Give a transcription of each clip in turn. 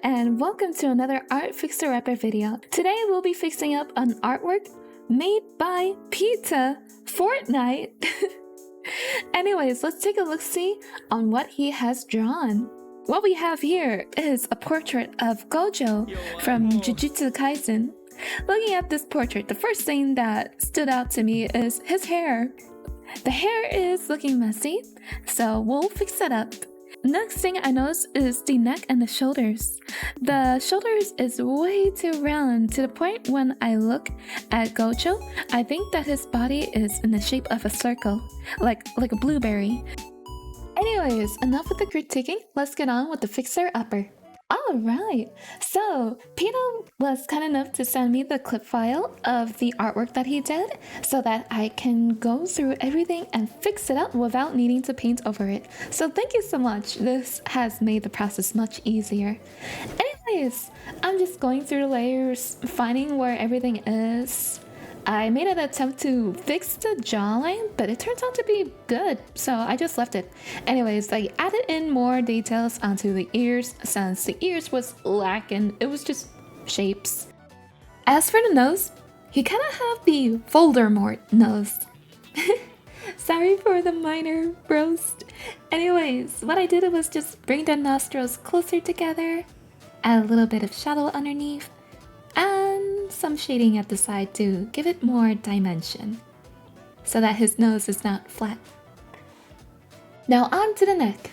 and welcome to another Art Fixer Upper video. Today we'll be fixing up an artwork made by Peetah Fornite. Anyways, let's take a look-see on what he has drawn. What we have here is a portrait of Gojo from Jujutsu Kaisen. Looking at this portrait, the first thing that stood out to me is his hair. The hair is looking messy, so we'll fix that up. Next thing I noticed is the neck and the shoulders. The shoulders is way too round to the point when I look at Gojo, I think that his body is in the shape of a circle, like a blueberry. Anyways, enough with the critiquing, let's get on with the fixer upper. Alright, so Peetah was kind enough to send me the clip file of the artwork that he did so that I can go through everything and fix it up without needing to paint over it. So thank you so much, this has made the process much easier. Anyways, I'm just going through the layers, finding where everything is. I made an attempt to fix the jawline, but it turns out to be good, so I just left it. Anyways, I added in more details onto the ears since the ears was lacking, it was just shapes. As for the nose, you kind of have the Voldemort nose. Sorry for the minor roast. Anyways, what I did was just bring the nostrils closer together, add a little bit of shadow underneath, and some shading at the side to give it more dimension so that his nose is not flat. Now on to the neck.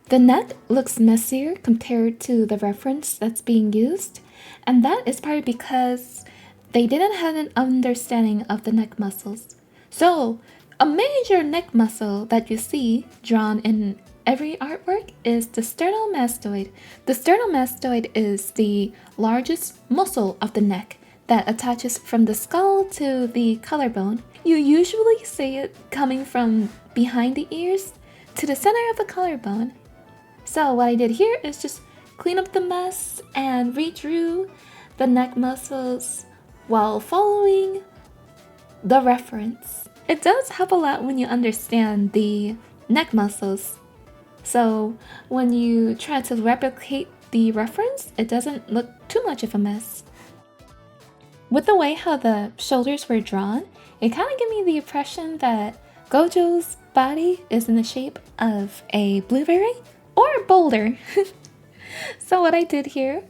The neck looks messier compared to the reference that's being used, and that is probably because they didn't have an understanding of the neck muscles. So a major neck muscle that you see drawn in every artwork is the sternomastoid. The sternomastoid is the largest muscle of the neck that attaches from the skull to the collarbone. You usually see it coming from behind the ears to the center of the collarbone. So what I did here is just clean up the mess and redrew the neck muscles while following the reference. It does help a lot when you understand the neck muscles. So when you try to replicate the reference, it doesn't look too much of a mess. With the way how the shoulders were drawn, it kind of gave me the impression that Gojo's body is in the shape of a blueberry or a boulder. So what I did here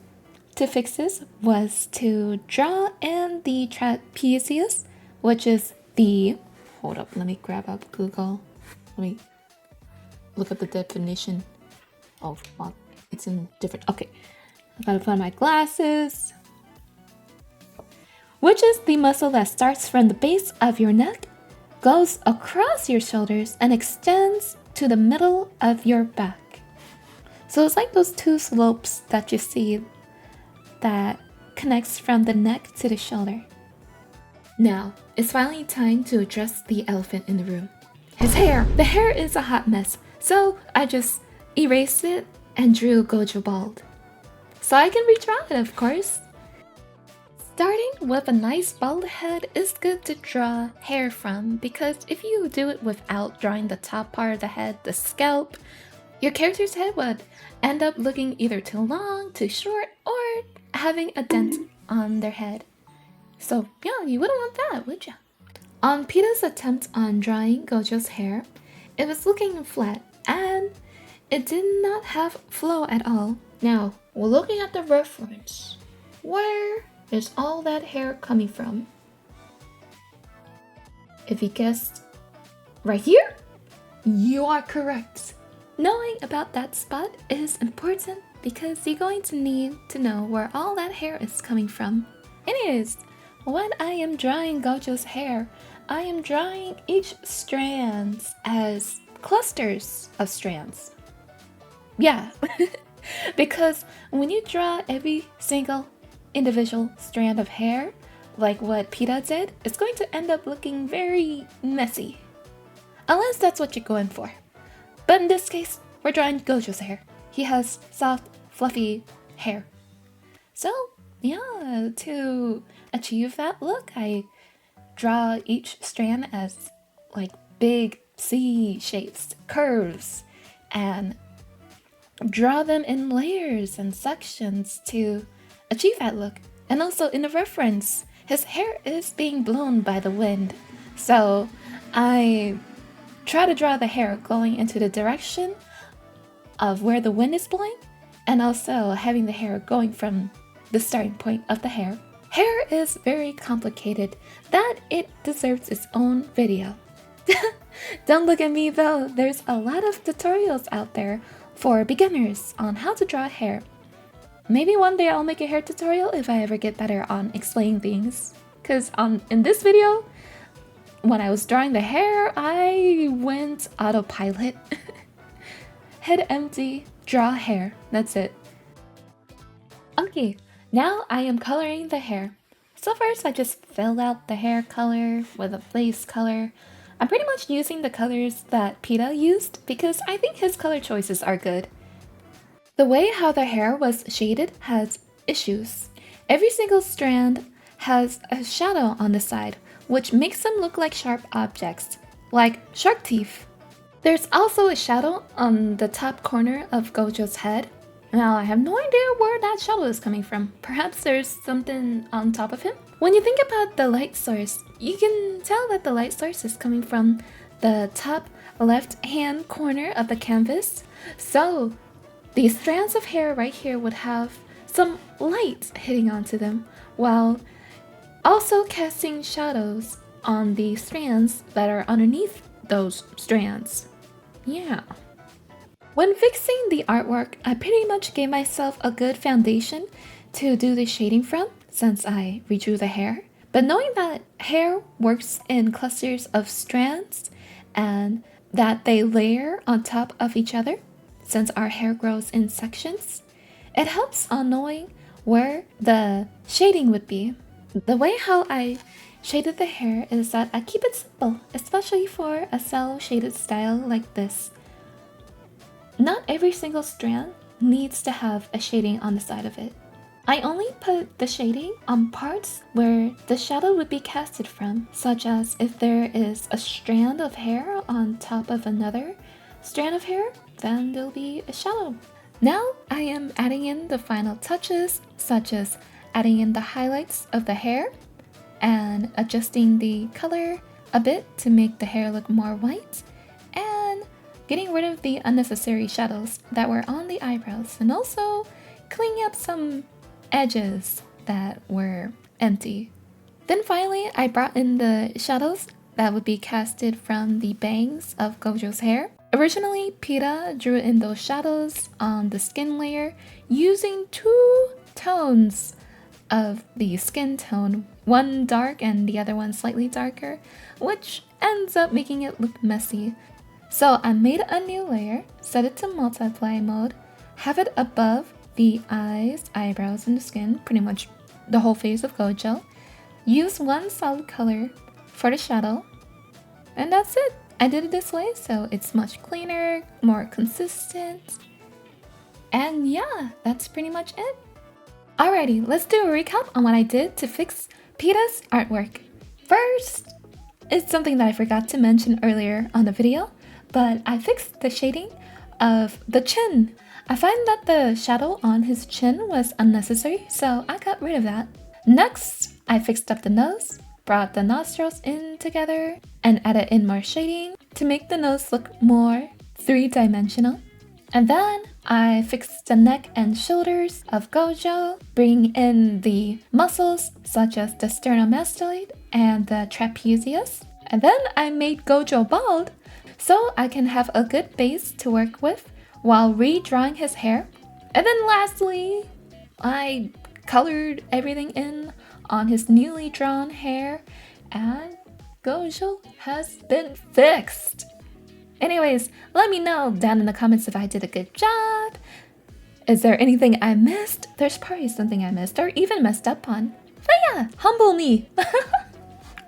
to fix this was to draw in the trapezius, which is the... Hold up, let me grab up Google. Let me look at the definition. Oh, well, it's in different... Okay, I gotta put on my glasses. Which is the muscle that starts from the base of your neck, goes across your shoulders, and extends to the middle of your back. So it's like those two slopes that you see that connects from the neck to the shoulder. Now, it's finally time to address the elephant in the room. His hair! The hair is a hot mess, so I just erased it and drew Gojo bald. So I can redraw it, of course. Starting with a nice bald head is good to draw hair from, because if you do it without drawing the top part of the head, the scalp, your character's head would end up looking either too long, too short, or having a dent on their head. So yeah, you wouldn't want that, would ya? On Peetah's attempt on drawing Gojo's hair, it was looking flat and it did not have flow at all. Now, we're looking at the reference. Where is all that hair coming from? If you guessed right here, you are correct. Knowing about that spot is important because you're going to need to know where all that hair is coming from. Anyways, when I am drawing Gojo's hair, I am drawing each strand as clusters of strands. Yeah, because when you draw every single individual strand of hair, like what Peetah did, it's going to end up looking very messy. Unless that's what you're going for. But in this case, we're drawing Gojo's hair. He has soft, fluffy hair. So, yeah, to achieve that look, I draw each strand as like big C shapes, curves, and draw them in layers and sections to achieve that look. And also in the reference, his hair is being blown by the wind. So I try to draw the hair going into the direction of where the wind is blowing, and also having the hair going from the starting point of the hair. Hair is very complicated that it deserves its own video. Don't look at me though, there's a lot of tutorials out there for beginners on how to draw hair. Maybe one day I'll make a hair tutorial if I ever get better on explaining things. Cause in this video, when I was drawing the hair, I went autopilot. Head empty, draw hair, that's it. Okay, now I am coloring the hair. So first I just filled out the hair color with a base color. I'm pretty much using the colors that Peetah used because I think his color choices are good. The way how the hair was shaded has issues. Every single strand has a shadow on the side, which makes them look like sharp objects, like shark teeth. There's also a shadow on the top corner of Gojo's head. Now, I have no idea where that shadow is coming from. Perhaps there's something on top of him? When you think about the light source, you can tell that the light source is coming from the top left-hand corner of the canvas. So, these strands of hair right here would have some light hitting onto them, while also casting shadows on the strands that are underneath those strands. Yeah. When fixing the artwork, I pretty much gave myself a good foundation to do the shading from, since I redrew the hair. But knowing that hair works in clusters of strands and that they layer on top of each other, since our hair grows in sections, it helps on knowing where the shading would be. The way how I shaded the hair is that I keep it simple, especially for a cell shaded style like this. Not every single strand needs to have a shading on the side of it. I only put the shading on parts where the shadow would be casted from, such as if there is a strand of hair on top of another strand of hair, then there'll be a shadow. Now I am adding in the final touches, such as adding in the highlights of the hair and adjusting the color a bit to make the hair look more white, and getting rid of the unnecessary shadows that were on the eyebrows, and also cleaning up some edges that were empty. Then finally, I brought in the shadows that would be casted from the bangs of Gojo's hair. Originally, Peetah drew in those shadows on the skin layer using 2 tones of the skin tone, one dark and the other one slightly darker, which ends up making it look messy. So I made a new layer, set it to multiply mode, have it above the eyes, eyebrows, and the skin, pretty much the whole face of Gojo. Use one solid color for the shadow, and that's it. I did it this way, so it's much cleaner, more consistent. And yeah, that's pretty much it. Alrighty, let's do a recap on what I did to fix Peetah's artwork. First, it's something that I forgot to mention earlier on the video, but I fixed the shading of the chin. I find that the shadow on his chin was unnecessary, so I got rid of that. Next, I fixed up the nose, brought the nostrils in together, and added in more shading to make the nose look more three-dimensional. And then I fixed the neck and shoulders of Gojo, bringing in the muscles such as the sternomastoid and the trapezius. And then I made Gojo bald, so I can have a good base to work with while redrawing his hair. And then lastly, I colored everything in on his newly drawn hair, and Gojo has been fixed. Anyways, let me know down in the comments if I did a good job. Is there anything I missed? There's probably something I missed or even messed up on. But yeah, humble me.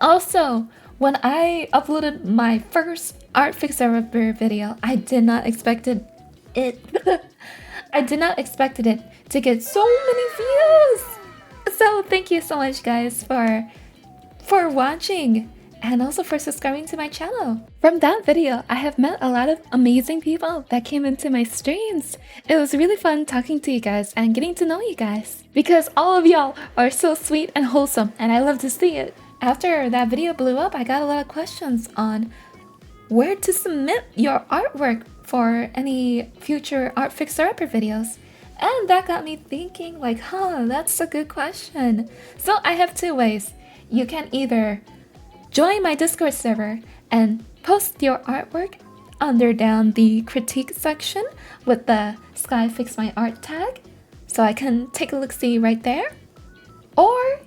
Also, when I uploaded my first art fixer video, I did not expect it. I did not expect it to get so many views. So thank you so much, guys, for watching. and also for subscribing to my channel. From that video, I have met a lot of amazing people that came into my streams. It was really fun talking to you guys and getting to know you guys, because all of y'all are so sweet and wholesome, and I love to see it. After that video blew up, I got a lot of questions on where to submit your artwork for any future art fixer-upper videos. And that got me thinking, like, that's a good question. So I have two ways. You can either join my Discord server and post your artwork under down the critique section with the Sky Fix My Art tag, so I can take a look-see right there. Or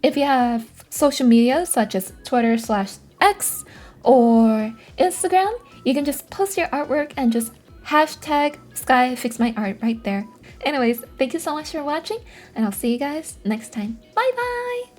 if you have social media such as Twitter/X or Instagram, you can just post your artwork and just hashtag Sky Fix My Art right there. Anyways, thank you so much for watching, and I'll see you guys next time. Bye bye!